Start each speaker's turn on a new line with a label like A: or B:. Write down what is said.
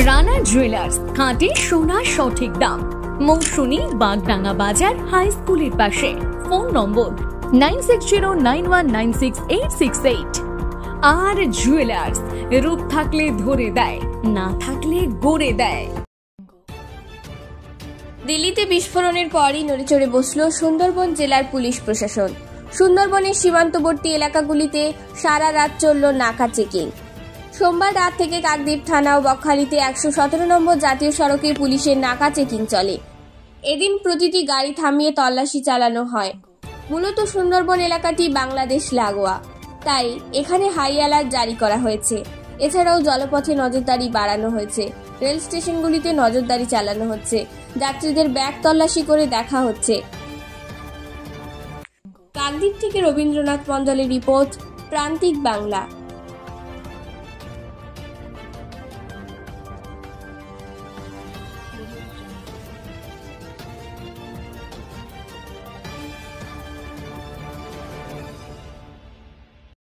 A: Rana jewellers, খাঁটি সোনার সঠিক দাম। মৌসুমী, বাগডাঙ্গা বাজার, হাই স্কুলের পাশে। ফোন নম্বর 9609196868। আর জুয়েলার্স, রূপ থাকলে ধরে দেয়, না থাকলে গড়ে দেয়।
B: দিল্লিতে বিস্ফোরণের পরই নড়েচড়ে বসল সুন্দরবন জেলার পুলিশ প্রশাসন। সুন্দরবনের সীমান্তবর্তী এলাকাগুলিতে সারা রাত চলল নাকা চেকিং। সোমবার রাত থেকে কাকদ্বীপ থানা ও বকখালিতে 117 নম্বর জাতীয় সড়কে পুলিশের নাকা চেকিং চলে। এদিন প্রতিটি গাড়ি থামিয়ে তল্লাশি চালানো হয়। মূলত সুন্দরবন এলাকাটি বাংলাদেশ লাগোয়া, তাই এখানে হাই অ্যালার্ট জারি করা হয়েছে। এছাড়াও জলপথে নজরদারি বাড়ানো হয়েছে। রেল স্টেশনগুলিতে নজরদারি চালানো হচ্ছে। যাত্রীদের ব্যাগ তল্লাশি করে দেখা হচ্ছে। কাকদ্বীপ থেকে রবীন্দ্রনাথ মণ্ডলের রিপোর্ট, প্রান্তিক বাংলা।